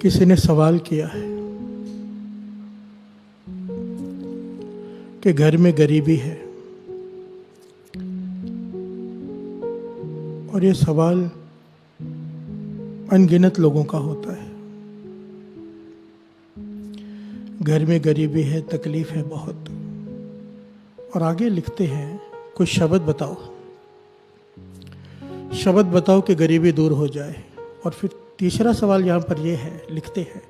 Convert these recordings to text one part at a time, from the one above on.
किसी ने सवाल किया है कि घर में गरीबी है, और ये सवाल अनगिनत लोगों का होता है। घर में गरीबी है, तकलीफ है बहुत। और आगे लिखते हैं, कुछ शब्द बताओ, शब्द बताओ कि गरीबी दूर हो जाए। और फिर तीसरा सवाल यहाँ पर ये है, लिखते हैं,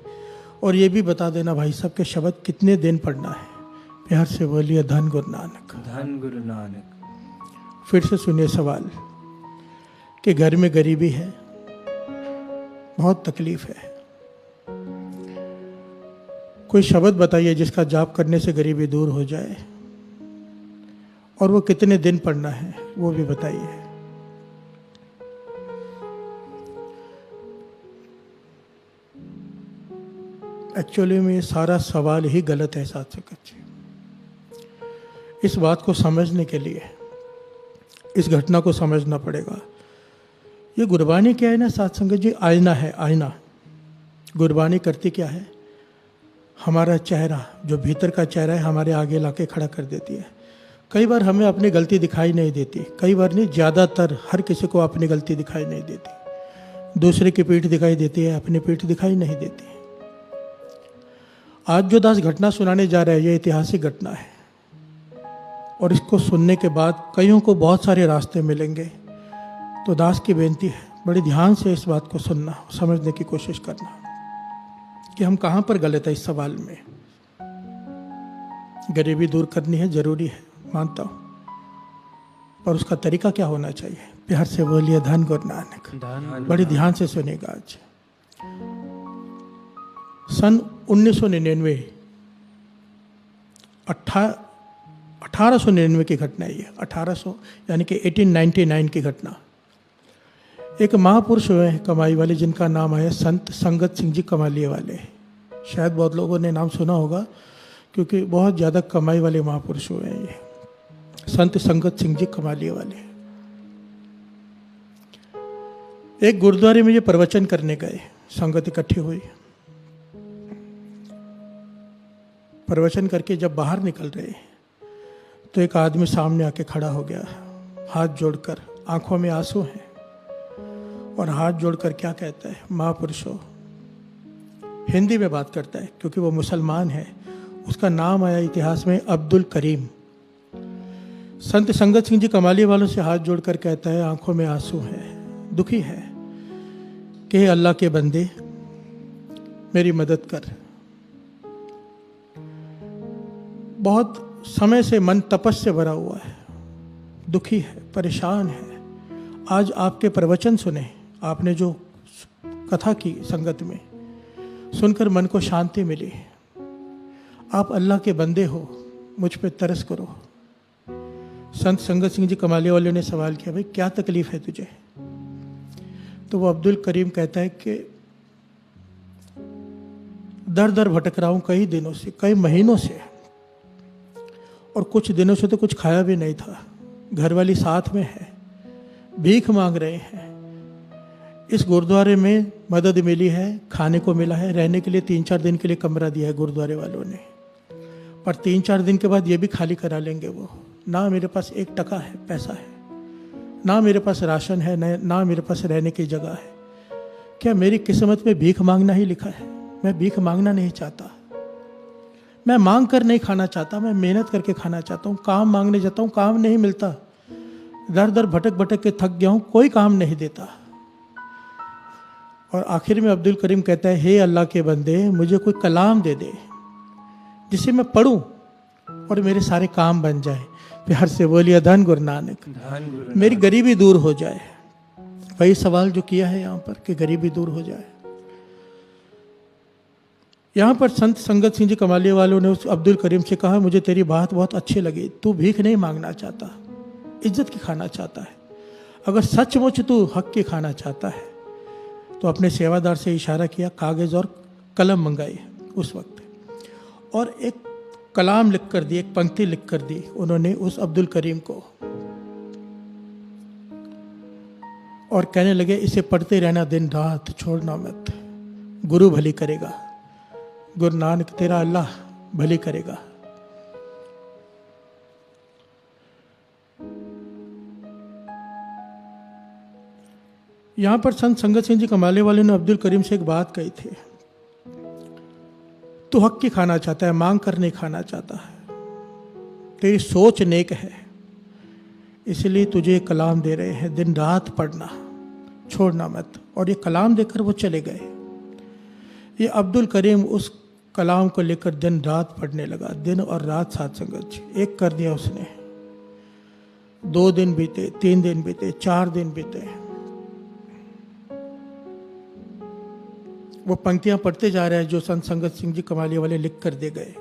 और ये भी बता देना भाई साहब के शब्द कितने दिन पढ़ना है। प्यार से बोलिए धन गुरु नानक, धन गुरु नानक। फिर से सुनिए सवाल कि घर में गरीबी है, बहुत तकलीफ है, कोई शब्द बताइए जिसका जाप करने से गरीबी दूर हो जाए, और वो कितने दिन पढ़ना है वो भी बताइए। एक्चुअली में ये सारा सवाल ही गलत है साथ संगत जी। इस बात को समझने के लिए इस घटना को समझना पड़ेगा। ये गुरबानी क्या है ना साथ संगत जी, आईना है, आईना। गुरबानी करती क्या है, हमारा चेहरा, जो भीतर का चेहरा है, हमारे आगे लाके खड़ा कर देती है। कई बार हमें अपनी गलती दिखाई नहीं देती, कई बार नहीं, ज़्यादातर हर किसी को अपनी गलती दिखाई नहीं देती। दूसरे की पीठ दिखाई देती है, अपनी पीठ दिखाई नहीं देती। आज जो दास घटना सुनाने जा रहा है, ये ऐतिहासिक घटना है, और इसको सुनने के बाद कईयों को बहुत सारे रास्ते मिलेंगे। तो दास की बेनती है, बड़े ध्यान से इस बात को सुनना, समझने की कोशिश करना कि हम कहाँ पर गलत है इस सवाल में। गरीबी दूर करनी है, जरूरी है, मानता हूँ, पर उसका तरीका क्या होना चाहिए। प्यार से बोलिए धन गुरु नानक। बड़े ध्यान से सुनिएगा। आज सन 1999 1899 की घटना है ये। 1800 यानी कि 1899 की घटना। एक महापुरुष हुए हैं कमाई वाले, जिनका नाम है संत संगत सिंह जी कमालिये वाले। शायद बहुत लोगों ने नाम सुना होगा, क्योंकि बहुत ज़्यादा कमाई वाले महापुरुष हुए हैं ये, संत संगत सिंह जी कमालिये वाले। एक गुरुद्वारे में ये प्रवचन करने गए, संगत इकट्ठी हुई। प्रवचन करके जब बाहर निकल रहे तो एक आदमी सामने आके खड़ा हो गया, हाथ जोड़कर, आंखों में आंसू हैं, और हाथ जोड़कर क्या कहता है, महापुरुषों। हिंदी में बात करता है क्योंकि वो मुसलमान है। उसका नाम आया इतिहास में अब्दुल करीम। संत संगत सिंह जी कमालिये वालों से हाथ जोड़कर कहता है, आंखों में आंसू है, दुखी है, कि हे अल्लाह के बंदे, मेरी मदद कर। बहुत समय से मन तपस से भरा हुआ है, दुखी है, परेशान है। आज आपके प्रवचन सुने, आपने जो कथा की संगत में, सुनकर मन को शांति मिली। आप अल्लाह के बंदे हो, मुझ पे तरस करो। संत संगत सिंह जी कमालिये वाले ने सवाल किया, भाई क्या तकलीफ है तुझे। तो वो अब्दुल करीम कहता है कि दर दर भटक रहा हूँ कई दिनों से, कई महीनों से, और कुछ दिनों से तो कुछ खाया भी नहीं था। घरवाली साथ में है, भीख मांग रहे हैं। इस गुरुद्वारे में मदद मिली है, खाने को मिला है, रहने के लिए 3-4 दिन के लिए कमरा दिया है गुरुद्वारे वालों ने, पर 3-4 दिन के बाद ये भी खाली करा लेंगे वो। ना मेरे पास 1 टका है, पैसा है, ना मेरे पास राशन है, ना मेरे पास रहने की जगह है। क्या मेरी किस्मत में भीख मांगना ही लिखा है? मैं भीख मांगना नहीं चाहता, मैं मांग कर नहीं खाना चाहता, मैं मेहनत करके खाना चाहता हूँ। काम मांगने जाता हूँ, काम नहीं मिलता, दर दर भटक भटक के थक गया हूँ, कोई काम नहीं देता। और आखिर में अब्दुल करीम कहता है, हे अल्लाह के बंदे, मुझे कोई कलाम दे दे जिसे मैं पढ़ूं और मेरे सारे काम बन जाए। प्यार से बोलिए धन गुरु नानक, मेरी गरीबी दूर हो जाए। वही सवाल जो किया है यहाँ पर कि गरीबी दूर हो जाए। यहाँ पर संत संगत सिंह जी कमालिये वालों ने उस अब्दुल करीम से कहा, मुझे तेरी बात बहुत अच्छी लगी, तू भीख नहीं मांगना चाहता, इज्जत की खाना चाहता है। अगर सचमुच तू हक की खाना चाहता है तो अपने सेवादार से इशारा किया, कागज़ और कलम मंगाई उस वक्त, और एक कलाम लिख कर दी, एक पंक्ति लिख कर दी उन्होंने उस अब्दुल करीम को, और कहने लगे, इसे पढ़ते रहना दिन रात, छोड़ना मत। गुरु भली करेगा, गुरु नानक तेरा अल्लाह भली करेगा। यहां पर संत संगत सिंह जी कमाले वाले ने अब्दुल करीम से एक बात कही थी, तू हक की खाना चाहता है, मांग कर नहीं खाना चाहता है, तेरी सोच नेक है, इसलिए तुझे कलाम दे रहे हैं, दिन रात पढ़ना, छोड़ना मत। और ये कलाम देकर वो चले गए। ये अब्दुल करीम उस कलाम को लेकर दिन रात पढ़ने लगा, दिन और रात साथ संगत जी एक कर दिया उसने। 2 दिन बीते, 3 दिन बीते, 4 दिन बीते, वो पंक्तियां पढ़ते जा रहे हैं जो संत संगत सिंह जी कमाली वाले लिख कर दे गए।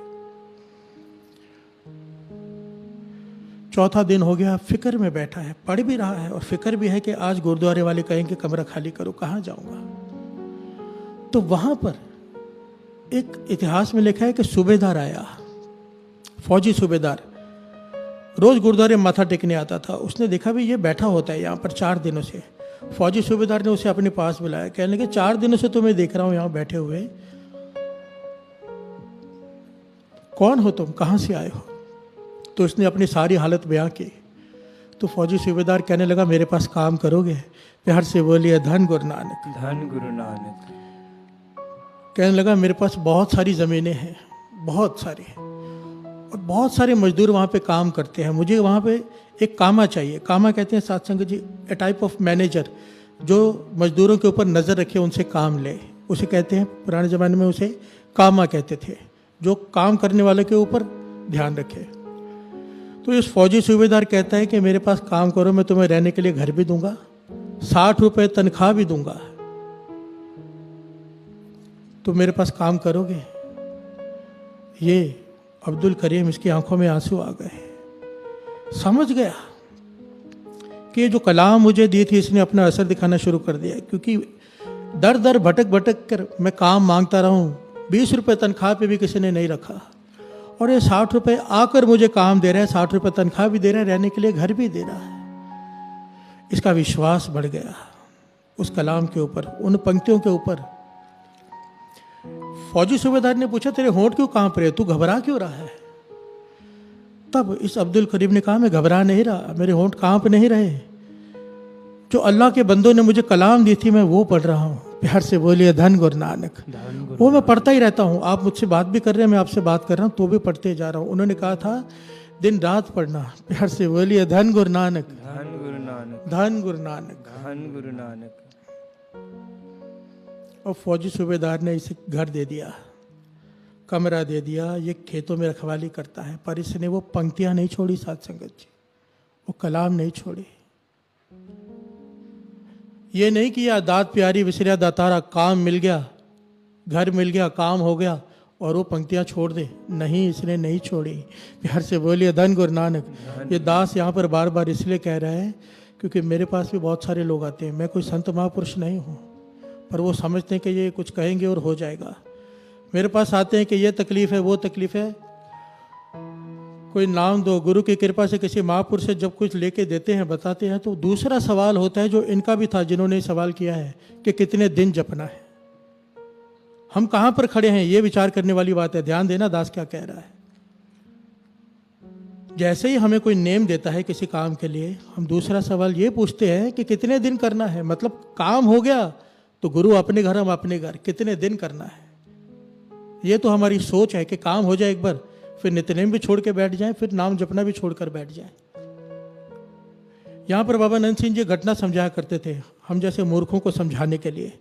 4था दिन हो गया, फिक्र में बैठा है, पढ़ भी रहा है और फिक्र भी है कि आज गुरुद्वारे वाले कहेंगे कमरा खाली करो, कहाँ जाऊंगा। तो वहां पर एक इतिहास में लिखा है कि सूबेदार आया, फौजी सूबेदार, रोज गुरुद्वारे माथा टेकने आता था। उसने देखा भी ये बैठा होता है यहाँ पर 4 दिनों से। फौजी सूबेदार ने उसे अपने पास बुलाया, कहने लगे 4 दिनों से तुम्हें देख रहा हूं यहां बैठे हुए, कौन हो तुम, कहां से आए हो। तो उसने अपनी सारी हालत बयां की। तो फौजी सूबेदार कहने लगा मेरे पास काम करोगे। प्यार से बोलिए धन गुरु नानक, धन गुरु नानक। कहने लगा मेरे पास बहुत सारी ज़मीनें हैं, बहुत सारी, और बहुत सारे मजदूर वहाँ पे काम करते हैं, मुझे वहाँ पे एक कामा चाहिए। कामा कहते हैं साथ संगत जी ए टाइप ऑफ मैनेजर, जो मजदूरों के ऊपर नज़र रखे, उनसे काम ले, उसे कहते हैं, पुराने ज़माने में उसे कामा कहते थे, जो काम करने वाले के ऊपर ध्यान रखे। तो इस फौजी सूबेदार कहता है कि मेरे पास काम करो, मैं तुम्हें रहने के लिए घर भी दूंगा, 60 रुपये तनख्वाह भी दूंगा, तो मेरे पास काम करोगे। ये अब्दुल करीम, इसकी आंखों में आंसू आ गए, समझ गया कि ये जो कलाम मुझे दी थी इसने अपना असर दिखाना शुरू कर दिया। क्योंकि दर दर भटक भटक कर मैं काम मांगता रहा हूँ, 20 रुपये तनख्वाह पे भी किसी ने नहीं रखा, और ये 60 रुपये आकर मुझे काम दे रहा है, 60 रुपये तनख्वाह भी दे रहा है, रहने के लिए घर भी दे रहा है। इसका विश्वास बढ़ गया उस कलाम के ऊपर, उन पंक्तियों के ऊपर। फौजी सूबेदार ने पूछा तेरे होंठ क्यों कांप रहे, तू घबरा क्यों रहा है। तब इस अब्दुल करीम ने कहा मैं घबरा नहीं रहा, मेरे होंठ कांप नहीं रहे, जो अल्लाह के बंदों ने मुझे कलाम दी थी मैं वो पढ़ रहा हूँ। प्यार से बोलिए धन गुरु नानक। वो मैं पढ़ता ही रहता हूँ, आप मुझसे बात भी कर रहे हैं, मैं आपसे बात कर रहा हूँ तो भी पढ़ते जा रहा हूँ। उन्होंने कहा था दिन रात पढ़ना। प्यार से बोलिए धन गुरु नानक, धन गुरु नानक, धन गुरु नानक, धन गुरु नानक। और फौजी सूबेदार ने इसे घर दे दिया, कमरा दे दिया, ये खेतों में रखवाली करता है, पर इसने वो पंक्तियां नहीं छोड़ी साथ संगत जी, वो कलाम नहीं छोड़ी। ये नहीं किया दात प्यारी विसरिया दातारा, काम मिल गया, घर मिल गया, काम हो गया और वो पंक्तियां छोड़ दे, नहीं, इसने नहीं छोड़ी। प्यार से बोलिए धन गुरु नानक। ये दास यहाँ पर बार बार इसलिए कह रहा है क्योंकि मेरे पास भी बहुत सारे लोग आते हैं, मैं कोई संत महापुरुष नहीं हूँ, पर वो समझते हैं कि ये कुछ कहेंगे और हो जाएगा। मेरे पास आते हैं कि ये तकलीफ़ है, वो तकलीफ़ है, कोई नाम दो। गुरु की कृपा से किसी महापुरुष से जब कुछ लेके देते हैं, बताते हैं, तो दूसरा सवाल होता है जो इनका भी था, जिन्होंने सवाल किया है कि कितने दिन जपना है, हम कहाँ पर खड़े हैं, ये विचार करने वाली बात है। ध्यान देना दास क्या कह रहा है। जैसे ही हमें कोई नेम देता है किसी काम के लिए, हम दूसरा सवाल ये पूछते हैं कि कितने दिन करना है। मतलब काम हो गया तो गुरु अपने घर, हम अपने घर, कितने दिन करना है। ये तो हमारी सोच है कि काम हो जाए एक बार, फिर नित्यनेम भी छोड़ के बैठ जाए, फिर नाम जपना भी छोड़कर बैठ जाए। यहां पर बाबा नंद सिंह जी घटना समझाया करते थे हम जैसे मूर्खों को समझाने के लिए।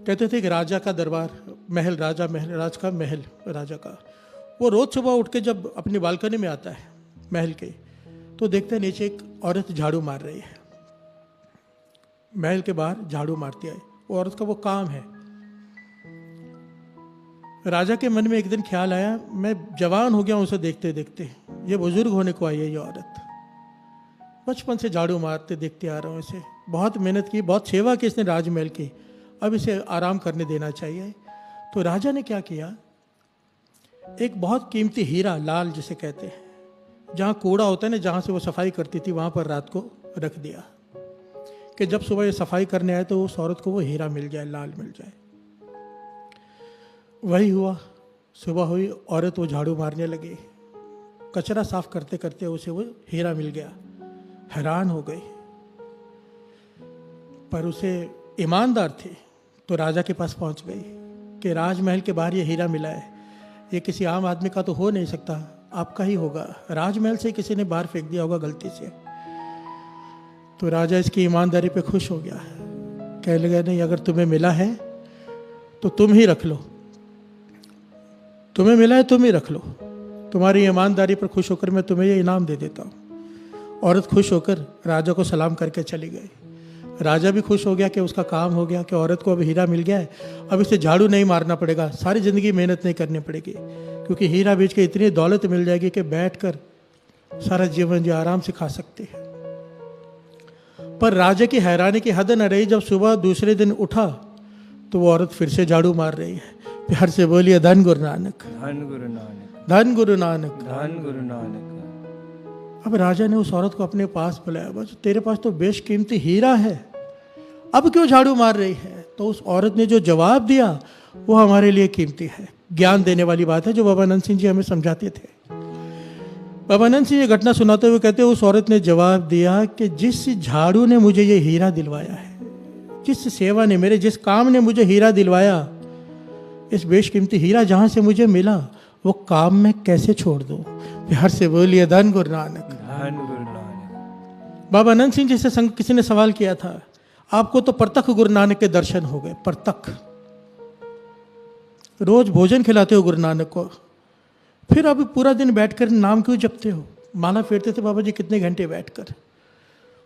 कहते थे कि राजा का दरबार, महल, राजा महल, राज का महल, राजा का, वो रोज सुबह उठ के जब अपनी बालकनी में आता है महल के, तो देखते हैं नीचे एक औरत झाड़ू मार रही है, महल के बाहर झाड़ू मारती है। वो औरत का वो काम है। राजा के मन में एक दिन ख्याल आया, मैं जवान हो गया हूं उसे देखते देखते, ये बुजुर्ग होने को आई है ये औरत, बचपन से झाड़ू मारते देखते आ रहा हूं इसे, बहुत मेहनत की, बहुत सेवा की इसने राजमहल की, अब इसे आराम करने देना चाहिए। तो राजा ने क्या किया, एक बहुत कीमती हीरा, लाल जिसे कहते हैं, जहाँ कूड़ा होता है ना, जहाँ से वो सफाई करती थी, वहाँ पर रात को रख दिया कि जब सुबह ये सफाई करने आए तो उस औरत को वो हीरा मिल जाए, लाल मिल जाए। वही हुआ। सुबह हुई, औरत वो झाड़ू मारने लगी, कचरा साफ करते करते उसे वो हीरा मिल गया। हैरान हो गई, पर उसे ईमानदार थी तो राजा के पास पहुंच गई कि राजमहल के बाहर ये हीरा मिला है, ये किसी आम आदमी का तो हो नहीं सकता, आपका ही होगा, राजमहल से किसी ने बाहर फेंक दिया होगा गलती से। तो राजा इसकी ईमानदारी पे खुश हो गया, कहने लगा नहीं, अगर तुम्हें मिला है तो तुम ही रख लो, तुम्हें मिला है तुम ही रख लो, तुम्हारी ईमानदारी पर खुश होकर मैं तुम्हें ये इनाम दे देता हूँ। औरत खुश होकर राजा को सलाम करके चली गई। राजा भी खुश हो गया कि उसका काम हो गया, कि औरत को अब हीरा मिल गया है, अब इसे झाड़ू नहीं मारना पड़ेगा, सारी ज़िंदगी मेहनत नहीं करनी पड़ेगी, क्योंकि हीरा बेच के इतनी दौलत मिल जाएगी कि बैठकर सारा जीवन जो आराम से खा सकते हैं। पर राजा की हैरानी की हद न रही, जब सुबह दूसरे दिन उठा तो वो औरत फिर से झाड़ू मार रही है। प्यार से बोलिए धन गुरु नानक, धन गुरु नानक, धन गुरु नानक, धन गुरु नानक। अब राजा ने उस औरत को अपने पास बुलाया, बस तेरे पास तो बेशकीमती हीरा है, अब क्यों झाड़ू मार रही है? तो उस औरत ने जो जवाब दिया वो हमारे लिए कीमती है, ज्ञान देने वाली बात है, जो बाबा नंद सिंह जी हमें समझाते थे। बाबा नंद सिंह ये घटना सुनाते हुए कहते, उस औरत ने जवाब दिया कि जिस झाड़ू ने मुझे ये हीरा दिलवाया है, जिस सेवा ने, मेरे जिस काम ने मुझे हीरा दिलवाया, इस बेशकीमती हीरा जहाँ से मुझे मिला वो काम मैं कैसे छोड़ दूँ? प्यार से बोलिए धन गुरु नानक, धन गुरु नानक। बाबा नंद सिंह जी से किसी ने सवाल किया था, आपको तो परतख गुरु नानक के दर्शन हो गए, परतख, रोज भोजन खिलाते हो गुरु नानक को, फिर अब पूरा दिन बैठकर नाम क्यों जपते हो? माला फेरते थे बाबा जी कितने घंटे बैठकर,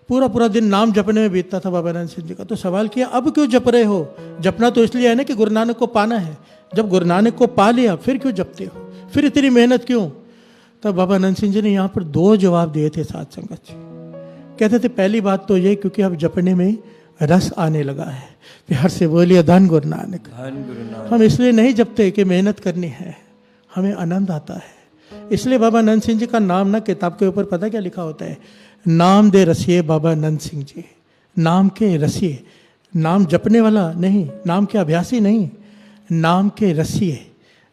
पूरा दिन नाम जपने में बीतता था बाबा नंद सिंह जी का। तो सवाल किया, अब क्यों जप रहे हो? जपना तो इसलिए है ना कि गुरु नानक को पाना है, जब गुरु नानक को पा लिया फिर क्यों जपते हो, फिर इतनी मेहनत क्यों? तब बाबा नंद सिंह जी ने यहाँ पर 2 जवाब दिए थे साथ संगत जी। कहते थे पहली बात तो ये, क्योंकि अब जपने में रस आने लगा है। प्यार से बोलिए धन गुरु नानक, धन गुरु नानक। हम इसलिए नहीं जपते कि मेहनत करनी है, हमें आनंद आता है। इसलिए बाबा नंद सिंह जी का नाम ना किताब के ऊपर पता क्या लिखा होता है, नाम दे रसिए बाबा नंद सिंह जी, नाम के रसिए, नाम जपने वाला नहीं, नाम के अभ्यासी नहीं, नाम के रसिए,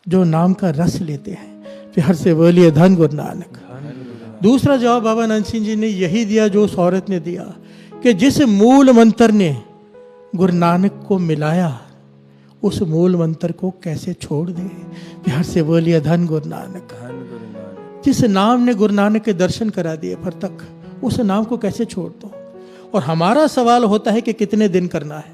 जो नाम का रस लेते हैं। प्यार से बोलिए धन गुरु नानक। दूसरा जवाब बाबा नंद सिंह जी ने यही दिया जो उस औरत ने दिया, कि जिस मूल मंत्र ने गुरु नानक को मिलाया, उस मूल मंत्र को कैसे छोड़ दे? प्यार से बोलिए धन गुरु नानक। धन गुरु नानक। जिस नाम ने गुरु नानक के दर्शन करा दिए पर तक, उस नाम को कैसे छोड़ दो? और हमारा सवाल होता है कि कितने दिन करना है,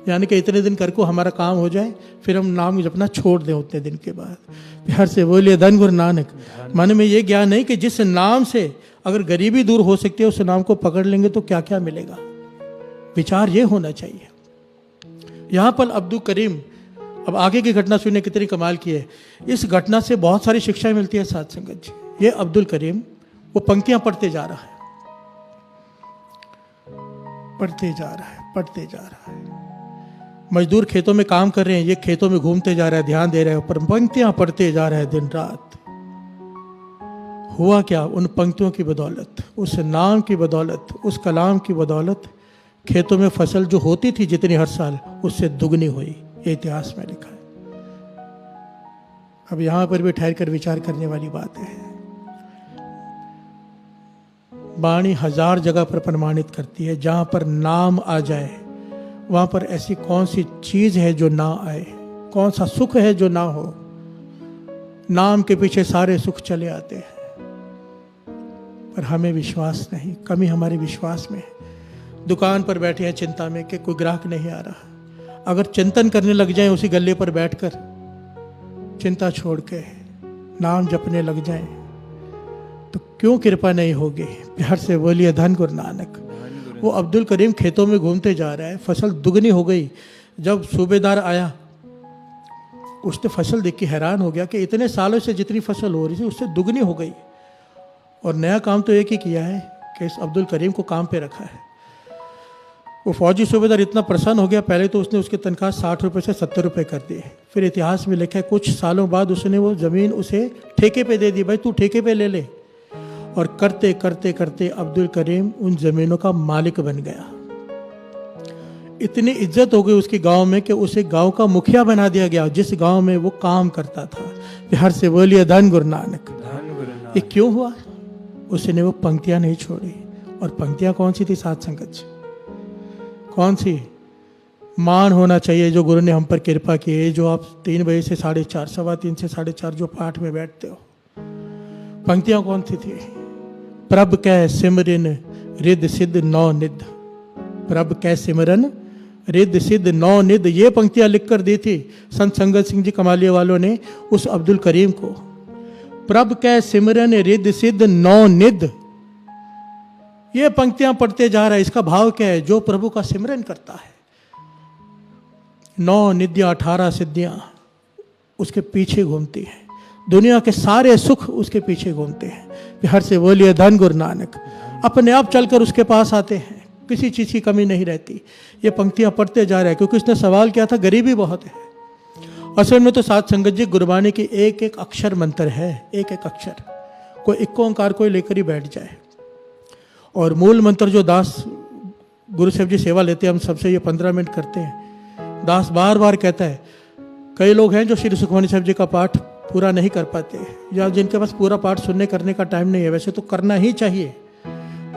यानी कि इतने दिन कर को हमारा काम हो जाए, फिर हम नाम जपना छोड़ दें उतने दिन के बाद। प्यार से बोलिए धन गुरु नानक। मन में ये ज्ञान नहीं कि जिस नाम से अगर गरीबी दूर हो सकती है, उस नाम को पकड़ लेंगे तो क्या क्या मिलेगा। विचार ये होना चाहिए। यहाँ पर अब्दुल करीम, अब आगे की घटना सुनने कितनी कमाल की है। इस घटना से बहुत सारी शिक्षाएं मिलती है साथ संगत जी। ये अब्दुल करीम वो पंक्तियां पढ़ते जा रहा है, पढ़ते जा रहा है। मजदूर खेतों में काम कर रहे हैं, ये खेतों में घूमते जा रहा है, ध्यान दे रहे हैं, पर पंक्तियां पढ़ते जा रहे हैं दिन रात। हुआ क्या? उन पंक्तियों की बदौलत, उस नाम की बदौलत, उस कलाम की बदौलत खेतों में फसल जो होती थी जितनी हर साल, उससे दुगनी हुई। ये इतिहास में लिखा है। अब यहां पर भी ठहर कर विचार करने वाली बात है। वाणी 1000 जगह पर प्रमाणित करती है, जहां पर नाम आ जाए वहां पर ऐसी कौन सी चीज है जो ना आए, कौन सा सुख है जो ना हो। नाम के पीछे सारे सुख चले आते हैं, पर हमें विश्वास नहीं, कमी हमारे विश्वास में है। दुकान पर बैठे हैं चिंता में कि कोई ग्राहक नहीं आ रहा, अगर चिंतन करने लग जाएं उसी गल्ले पर बैठकर, चिंता छोड़ के नाम जपने लग जाएं, तो क्यों कृपा नहीं होगी? प्यार से बोलिए धन गुरु नानक। वो अब्दुल करीम खेतों में घूमते जा रहा है, फसल दुगनी हो गई। जब सूबेदार आया, उसने फसल देख के हैरान हो गया कि इतने सालों से जितनी फसल हो रही थी उससे दुगनी हो गई, और नया काम तो एक ही किया है कि इस अब्दुल करीम को काम पे रखा है। वो फौजी सूबेदार इतना प्रसन्न हो गया, पहले तो उसने उसकी तनख्वाह 60 रुपये से 70 रुपये कर दी। फिर इतिहास में लिखा है कुछ सालों बाद उसने वो ज़मीन उसे ठेके पे दे दी, भाई तू ठेके पे ले ले। और करते करते करते अब्दुल करीम उन ज़मीनों का मालिक बन गया। इतनी इज्जत हो गई उसके गांव में कि उसे गांव का मुखिया बना दिया गया, जिस गांव में वो काम करता था। बिहार से बोलिए धन गुरु नानक। धन गुरु नानक। ये क्यों हुआ? उसने वो पंक्तियां नहीं छोड़ी। और पंक्तियां कौन सी थी साध संगत जी? कौन सी? मान होना चाहिए जो गुरु ने हम पर कृपा की है, जो आप 3 बजे से 4:30, 3:15 से 4:30 जो पाठ में बैठते हो। पंक्तियां कौन सी थी? प्रभ कै सिमरन रिद सिद्ध नौ निध। प्रभ कै सिमरन रिद सिद्ध नौ निध, ये पंक्तियां लिखकर दी थी संत संगत सिंह जी कमालिया वालों ने उस अब्दुल करीम को। प्रभ कै सिमरन रिद सिद्ध नौ निध, ये पंक्तियां पढ़ते जा रहा है। इसका भाव क्या है? जो प्रभु का सिमरन करता है, 9 निधियां 18 सिद्धियां उसके पीछे घूमती हैं, दुनिया के सारे सुख उसके पीछे घूमते हैं। बिहार से बोलिए धन गुरु नानक। अपने आप चलकर उसके पास आते हैं, किसी चीज़ की कमी नहीं रहती। ये पंक्तियां पढ़ते जा रहे हैं क्योंकि उसने सवाल किया था, गरीबी बहुत है। असल में तो साध संगत जी गुरबानी की एक एक अक्षर मंत्र है, एक एक अक्षर। कोई इक्को ओंकार कोई लेकर ही बैठ जाए। और मूल मंत्र जो दास गुरु साहब जी सेवा लेते हैं, हम सबसे ये 15 मिनट करते हैं। दास बार बार कहता है, कई लोग हैं जो श्री सुखमनी साहब जी का पाठ पूरा नहीं कर पाते, या जिनके पास पूरा पाठ सुनने करने का टाइम नहीं है। वैसे तो करना ही चाहिए,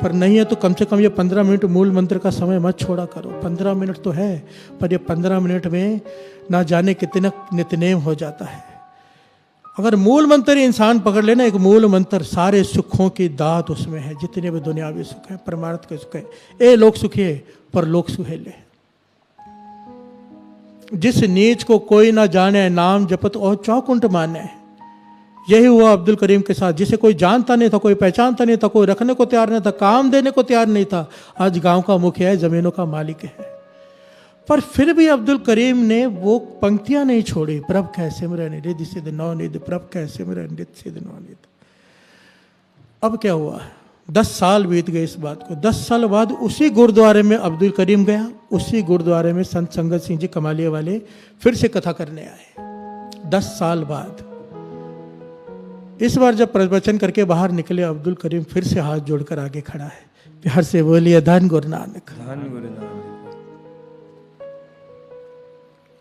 पर नहीं है तो कम से कम ये 15 मिनट मूल मंत्र का समय मत छोड़ा करो। 15 मिनट तो है, पर ये 15 मिनट में ना जाने कितना नित्यनेम हो जाता है। अगर मूल मंत्र इंसान पकड़ लेना, एक मूल मंत्र, सारे सुखों की दात उसमें है, जितने भी दुनियावी सुख है, परमार्थ के सुख है। ए लोक सुखिए पर लोक सुहेले। जिस नीच को कोई ना जाने, नाम जपत और चौकुंट माने। यही हुआ अब्दुल करीम के साथ, जिसे कोई जानता नहीं था, कोई पहचानता नहीं था, कोई रखने को तैयार नहीं था, काम देने को तैयार नहीं था। आज गांव का मुखिया है, जमीनों का मालिक है। पर फिर भी अब्दुल करीम ने वो पंक्तियां नहीं छोड़ी। प्रभ कै सिमरन रिद सिद्ध नौ निध, प्रभ कै सिमरन रिद सिद्ध नौ निध। अब क्या हुआ? 10 साल बीत गए इस बात को। 10 साल बाद उसी गुरुद्वारे में अब्दुल करीम गया, उसी गुरुद्वारे में संत संगत सिंह जी कमालिया वाले फिर से कथा करने आए। 10 साल बाद इस बार जब प्रवचन करके बाहर निकले, अब्दुल करीम फिर से हाथ जोड़कर आगे खड़ा है। बिहार से बोलिए धन गुरु नानक। धन गुरु नानक।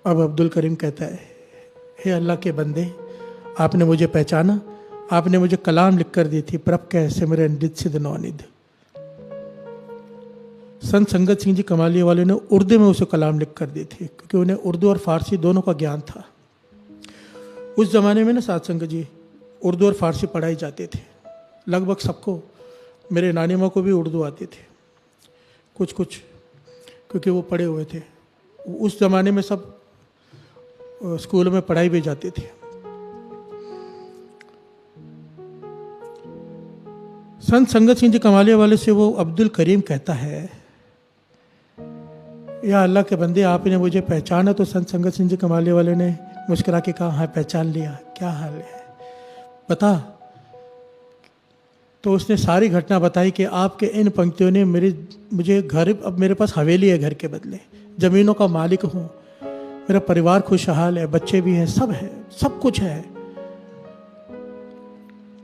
अब अब्दुल करीम कहता है, हे अल्लाह के बंदे, आपने मुझे पहचाना, आपने मुझे कलाम लिख कर दी थी, प्रभ कै सिमरन रिद सिद्ध नौ निध। संत संगत सिंह जी कमालिया वाले ने उर्दू में उसे कलाम लिख कर दी थी, क्योंकि उन्हें उर्दू और फारसी दोनों का ज्ञान था। उस जमाने में ना साध संगत जी उर्दू और फारसी पढ़ाई जाते थे लगभग सबको। मेरे नानी माँ को भी उर्दू आती थी कुछ कुछ, क्योंकि वो पढ़े हुए थे। उस जमाने में सब स्कूल में पढ़ाई भी जाती थी। संत संगत सिंह जी कमालिया वाले से वो अब्दुल करीम कहता है, या अल्लाह के बंदे, आपने मुझे पहचाना? तो संत संगत सिंह जी कमालिया वाले ने मुस्कुरा के कहा, हाँ पहचान लिया, क्या हाल है बता। तो उसने सारी घटना बताई कि आपके इन पंक्तियों ने मुझे घर, अब मेरे पास हवेली है घर के बदले, ज़मीनों का मालिक हूँ, मेरा परिवार खुशहाल है, बच्चे भी हैं, सब है, सब कुछ है।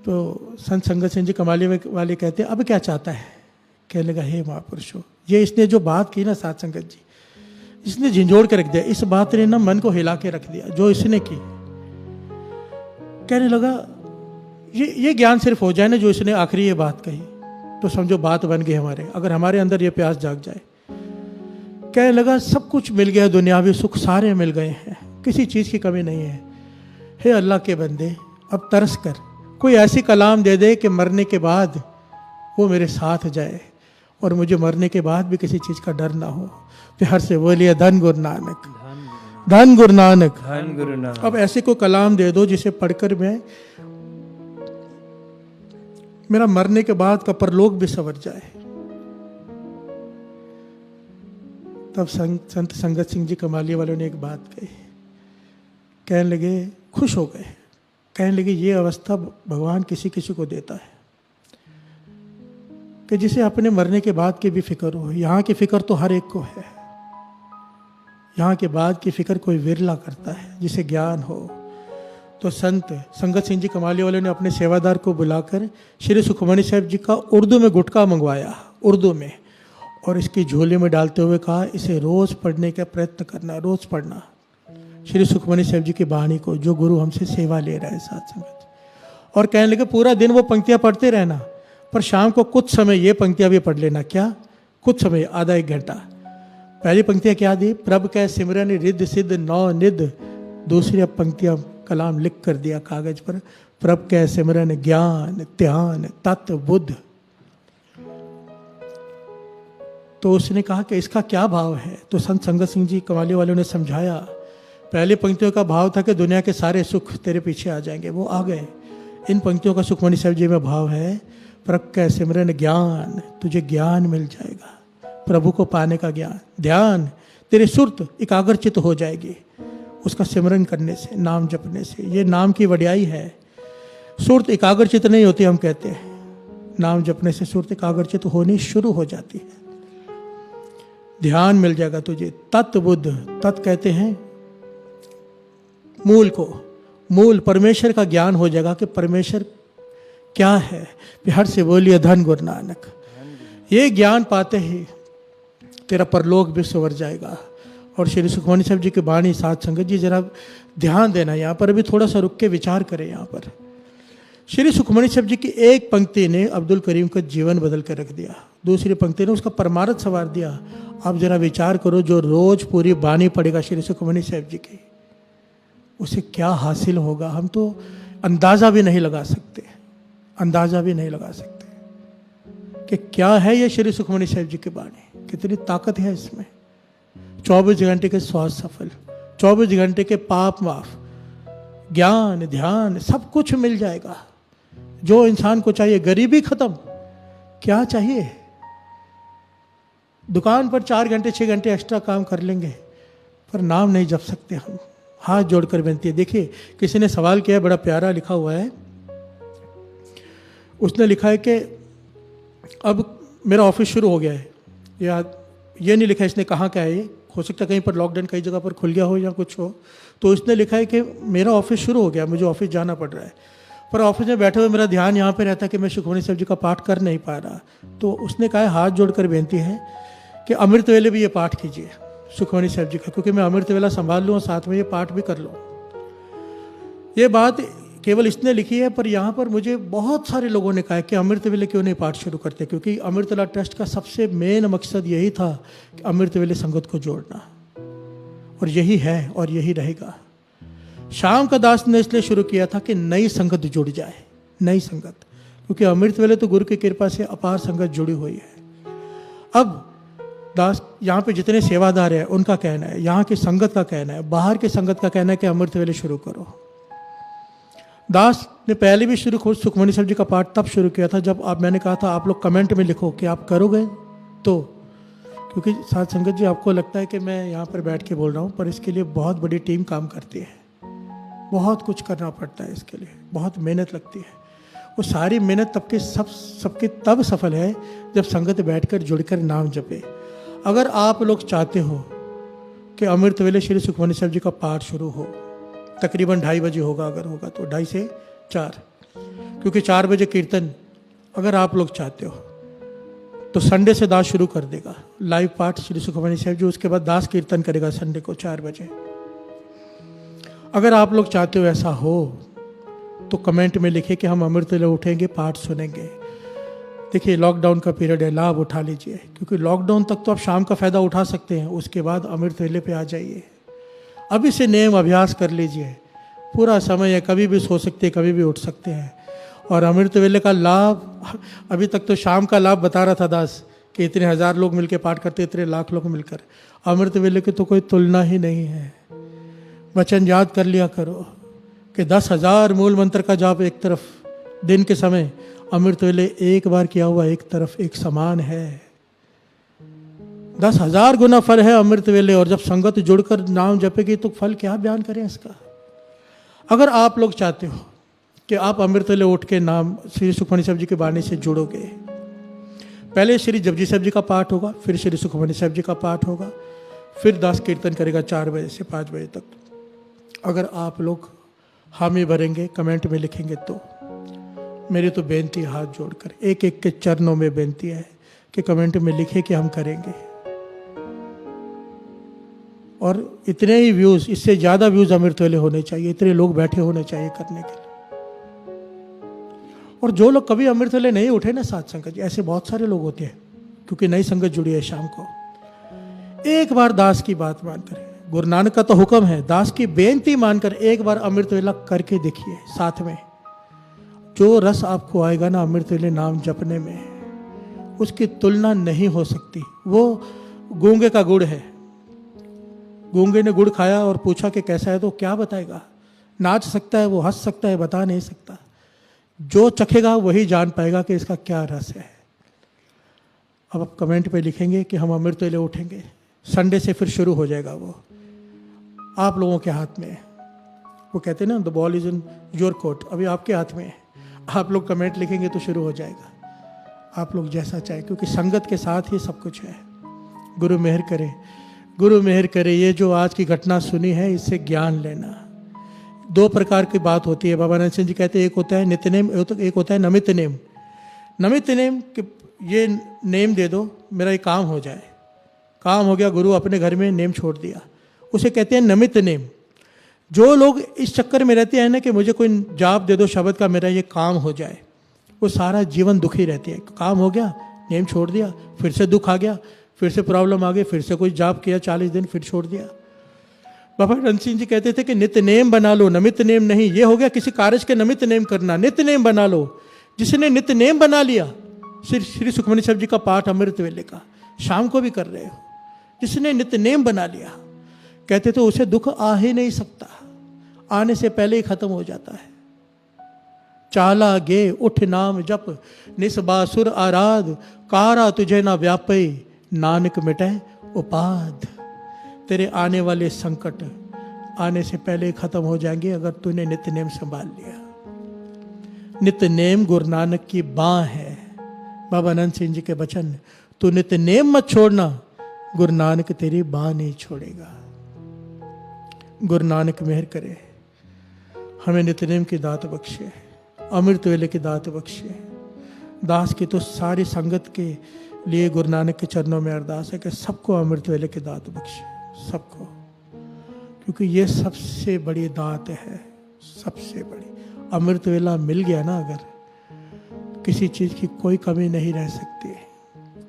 तो संत संगत सिंह जी कमालिया वाले कहते, अब क्या चाहता है? कहने लगा, हे महापुरुषों, ये इसने जो बात की ना साध संगत जी, इसने झिंझोड़ के रख दिया। इस बात ने ना मन को हिला के रख दिया जो इसने की। कहने लगा, ये ज्ञान सिर्फ हो जाए ना जो इसने आखिरी ये बात कही, तो समझो बात बन गई हमारे, अगर हमारे अंदर ये प्यास जाग जाए। कहने लगा, सब कुछ मिल गया, दुनियावी सुख सारे मिल गए हैं, किसी चीज़ की कमी नहीं है। हे अल्लाह के बंदे, अब तरस कर कोई ऐसी कलाम दे दे कि मरने के बाद वो मेरे साथ जाए और मुझे मरने के बाद भी किसी चीज़ का डर ना हो। प्यार से बोलिए धन गुरु नानक, धन गुरु नानक, धन गुरु नानक। अब ऐसे कोई कलाम दे दो जिसे पढ़कर मेरा मरने के बाद का परलोक भी संवर जाए। तब संत संगत सिंह जी कमालिया वालों ने एक बात कही। कहने लगे, खुश हो गए, कहने लगे, ये अवस्था भगवान किसी किसी को देता है कि जिसे अपने मरने के बाद की भी फिक्र हो। यहाँ की फिक्र तो हर एक को है, यहाँ के बाद की फिक्र कोई विरला करता है जिसे ज्ञान हो। तो संत संगत सिंह जी कमालिया वाले ने अपने सेवादार को बुलाकर श्री सुखमनी साहब जी का उर्दू में गुटका मंगवाया, उर्दू में, और इसकी झोले में डालते हुए कहा, इसे रोज पढ़ने का प्रयत्न करना, रोज पढ़ना श्री सुखमनी साहब जी की वाणी को, जो गुरु हमसे सेवा ले रहा है साथ संगत। और कहने लगे पूरा दिन वो पंक्तियां पढ़ते रहना, पर शाम को कुछ समय ये पंक्तियां भी पढ़ लेना। क्या? कुछ समय, आधा एक घंटा। पहली पंक्तियां क्या दी? प्रभ कै सिमरन रिद्ध सिद्ध नौ निध। दूसरी पंक्तियां कलाम लिख कर दिया कागज पर, प्रभ कै सिमरन ज्ञान ध्यान तत्व बुद्ध। तो उसने कहा कि इसका क्या भाव है? तो संत संगत सिंह जी कवाली वालों ने समझाया। पहली पंक्तियों का भाव था कि दुनिया के सारे सुख तेरे पीछे आ जाएंगे, वो आ गए। इन पंक्तियों का सुखमनी साहब जी में भाव है, प्रभ कै सिमरन ज्ञान, तुझे ज्ञान मिल जाएगा, प्रभु को पाने का ज्ञान। ध्यान, तेरी सुरत एकाग्रचित हो जाएगी उसका सिमरन करने से, नाम जपने से। ये नाम की वड्याई है। सुरत एकाग्रचित नहीं होती, हम कहते हैं नाम जपने से सुरत एकाग्रचित होनी शुरू हो जाती है। ध्यान मिल जाएगा तुझे। तत्व बुद्ध, तत् कहते हैं मूल को, मूल परमेश्वर का ज्ञान हो जाएगा कि परमेश्वर क्या है। हर से बोलिए धन गुरु नानक। ये ज्ञान पाते ही तेरा परलोक भी संवर जाएगा। और श्री सुखमनी साहब जी की वाणी साथ संगत जी जरा ध्यान देना, यहाँ पर अभी थोड़ा सा रुक के विचार करें। यहाँ पर श्री सुखमनी साहब जी की एक पंक्ति ने अब्दुल करीम का जीवन बदल कर रख दिया, दूसरी पंक्ति ने उसका परमार्थ संवार दिया। आप जरा विचार करो, जो रोज पूरी वाणी पढ़ेगा श्री सुखमनी साहब जी की, उसे क्या हासिल होगा, हम तो अंदाजा भी नहीं लगा सकते, अंदाजा भी नहीं लगा सकते कि क्या है ये श्री सुखमनी साहब जी की वाणी, कितनी ताकत है इसमें। 24 घंटे के स्वास्थ्य सफल, 24 घंटे के पाप माफ, ज्ञान ध्यान सब कुछ मिल जाएगा जो इंसान को चाहिए। गरीबी खत्म, क्या चाहिए? दुकान पर 4 घंटे 6 घंटे एक्स्ट्रा काम कर लेंगे, पर नाम नहीं जप सकते हम। हाथ जोड़कर विनती है। देखिए, किसी ने सवाल किया है, बड़ा प्यारा लिखा हुआ है। उसने लिखा है कि अब मेरा ऑफिस शुरू हो गया है, या ये नहीं लिखा इसने कहाँ का है, ये हो सकता है कहीं पर लॉकडाउन कई जगह पर खुल गया हो या कुछ हो। तो इसने लिखा है कि मेरा ऑफिस शुरू हो गया, मुझे ऑफिस जाना पड़ रहा है, पर ऑफिस में बैठे हुए मेरा ध्यान यहाँ पे रहता है कि मैं सुखमनी साहब जी का पाठ कर नहीं पा रहा। तो उसने कहा, हाथ जोड़कर बेनती है कि अमृत वेले भी ये पाठ कीजिए सुखमनी साहब जी का, क्योंकि मैं अमृत वेला संभाल लूँ और साथ में ये पाठ भी कर लूँ। ये बात केवल इसने लिखी है, पर यहाँ पर मुझे बहुत सारे लोगों ने कहा है कि अमृत वेले क्यों नहीं पाठ शुरू करते, क्योंकि अमृतवेला ट्रस्ट का सबसे मेन मकसद यही था कि अमृत वेले संगत को जोड़ना, और यही है और यही रहेगा। श्याम का दास ने इसलिए शुरू किया था कि नई संगत जुड़ जाए, नई संगत, क्योंकि अमृत वेले तो गुरु की कृपा से अपार संगत जुड़ी हुई है। अब दास यहाँ पे जितने सेवादार हैं उनका कहना है, यहाँ की संगत का कहना है, बाहर की संगत का कहना है कि अमृत वेले शुरू करो। दास ने पहले भी शुरू सुखमनी साहब जी का पाठ तब शुरू किया था जब मैंने कहा था आप लोग कमेंट में लिखो कि आप करोगे, तो क्योंकि साथ संगत जी आपको लगता है कि मैं यहाँ पर बैठ के बोल रहा हूँ, पर इसके लिए बहुत बड़ी टीम काम करती है, बहुत कुछ करना पड़ता है इसके लिए, बहुत मेहनत लगती है। वो सारी मेहनत सबके तब सफल है जब संगत बैठकर जुड़कर नाम जपे। अगर आप लोग चाहते हो कि अमृत वेले श्री सुखमनी साहब जी का पाठ शुरू हो, तकरीबन 2:30 बजे होगा, अगर होगा तो 2:30 से 4, क्योंकि 4 बजे कीर्तन, अगर आप लोग चाहते हो तो संडे से दास शुरू कर देगा लाइव पाठ श्री सुखमनी साहब जी, उसके बाद दास कीर्तन करेगा संडे को 4 बजे। अगर आप लोग चाहते हो ऐसा हो तो कमेंट में लिखिए कि हम अमृत वेले उठेंगे, पाठ सुनेंगे। देखिए, लॉकडाउन का पीरियड है, लाभ उठा लीजिए, क्योंकि लॉकडाउन तक तो आप शाम का फ़ायदा उठा सकते हैं, उसके बाद अमृत वेले पे आ जाइए। अभी से नियम अभ्यास कर लीजिए, पूरा समय है, कभी भी सो सकते हैं, कभी भी उठ सकते हैं। और अमृत वेले का लाभ, अभी तक तो शाम का लाभ बता रहा था दास कि इतने 1000 लोग मिलकर पाठ करते, इतने लाख लोग मिलकर, अमृत वेले की तो कोई तुलना ही नहीं है। वचन याद कर लिया करो कि 10,000 मूल मंत्र का जाप एक तरफ दिन के समय, अमृत वेले एक बार किया हुआ एक तरफ एक समान है। 10,000 गुना फल है अमृत वेले, और जब संगत जुड़कर नाम जपेगी तो फल क्या बयान करें इसका। अगर आप लोग चाहते हो कि आप अमृत वेले उठ के नाम श्री सुखमनी साहब जी की वाणी से जुड़ोगे, पहले श्री जपजी साहब जी का पाठ होगा, फिर श्री सुखमनी साहब जी का पाठ होगा, फिर दास कीर्तन करेगा 4 बजे से 5 बजे तक। अगर आप लोग हामी भरेंगे, कमेंट में लिखेंगे, तो मेरी तो बेनती हाथ जोड़कर एक एक के चरणों में बेनती है कि कमेंट में लिखे कि हम करेंगे। और इतने ही व्यूज, इससे ज्यादा व्यूज अमृत वेले होने चाहिए, इतने लोग बैठे होने चाहिए करने के लिए। और जो लोग कभी अमृत वेले नहीं उठे ना साथ संगत जी, ऐसे बहुत सारे लोग होते हैं, क्योंकि नई संगत जुड़ी है शाम को, एक बार दास की बात मानकर, गुरु नानक का तो हुक्म है, दास की बेनती मानकर एक बार अमृत वेला करके देखिए साथ में। जो रस आपको आएगा ना अमृत वेले नाम जपने में, उसकी तुलना नहीं हो सकती। वो गूंगे का गुड़ है, गूंगे ने गुड़ खाया और पूछा कि कैसा है, तो क्या बताएगा? नाच सकता है, वो हंस सकता है, बता नहीं सकता। जो चखेगा वही जान पाएगा कि इसका क्या रस है। अब आप कमेंट पे लिखेंगे कि हम अमृत वेले उठेंगे, संडे से फिर शुरू हो जाएगा। वो आप लोगों के हाथ में है। वो कहते हैं ना, the ball is in your court, अभी आपके हाथ में है। आप लोग कमेंट लिखेंगे तो शुरू हो जाएगा, आप लोग जैसा चाहे, क्योंकि संगत के साथ ही सब कुछ है। गुरु मेहर करे, गुरु मेहर करे। ये जो आज की घटना सुनी है, इससे ज्ञान लेना। दो प्रकार की बात होती है, बाबा नानक सिंह जी कहते हैं, एक होता है नित्य नेम, एक होता है नमित नेम। नमित नेम कि ये नेम दे दो, मेरा ये काम हो जाए, काम हो गया, गुरु अपने घर में नेम छोड़ दिया, उसे कहते हैं नमित नेम। जो लोग इस चक्कर में रहते हैं ना कि मुझे कोई जाप दे दो शब्द का, मेरा ये काम हो जाए, वो सारा जीवन दुखी रहते हैं। काम हो गया, नेम छोड़ दिया, फिर से दुख आ गया, फिर से प्रॉब्लम आ गई, फिर से कोई जाप किया 40 दिन, फिर छोड़ दिया। बाबा रणसिंह सिंह जी कहते थे कि नित्य नेम बना लो, नमित नेम नहीं। ये हो गया किसी कार्य के नमित नेम करना, नित्य नेम बना लो। जिसने नित्य नेम बना लिया, श्री सुखमनी साहब जी का पाठ अमृत वेले का शाम को भी कर रहे हो, जिसने नित्य नेम बना लिया, कहते थे उसे दुख आ ही नहीं सकता, आने से पहले ही खत्म हो जाता है। चाला गे उठ नाम जप, निस्बासुर आराध, कारा तुझे ना व्यापई, नानक मिटे उपाध। तेरे आने वाले संकट आने से पहले ही खत्म हो जाएंगे अगर तूने नित्य नेम संभाल लिया। नित्य नेम गुरु नानक की बाँ है। बाबा नंद सिंह जी के वचन, तू नित्य नेम मत छोड़ना, गुरु नानक तेरी बाँ नहीं छोड़ेगा। गुरु नानक मेहर करे, हमें नित्य नेम की दात बख्शे, अमृत वेले की दात बख्शे। दास की तो सारी संगत के लिए गुरु नानक के चरणों में अरदास है कि सबको अमृत वेले की दात बख्शे, सबको, क्योंकि ये सबसे बड़ी दात है, सबसे बड़ी। अमृत वेला मिल गया ना अगर, किसी चीज की कोई कमी नहीं रह सकती,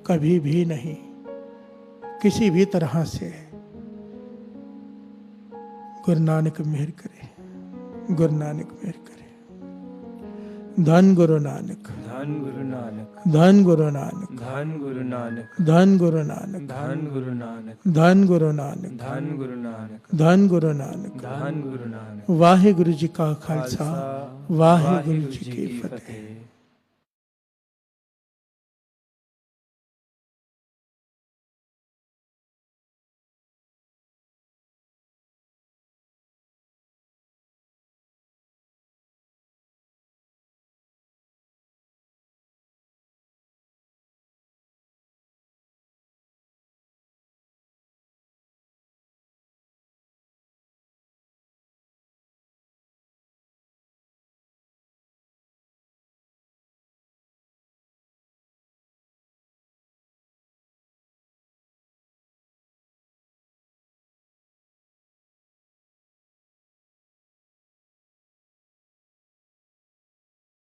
कभी भी नहीं, किसी भी तरह से। गुरु नानक मेहर करे, गुरु नानक मेहर करे। धन गुरु नानक, धन गुरु नानक, धन गुरु नानक, धन गुरु नानक, धन गुरु नानक, धन गुरु नानक, धन गुरु नानक, धन गुरु नानक, धन गुरु नानक। धन गुरु नानक। वाहे गुरु जी का खालसा, वाहे गुरु जी की फतेह।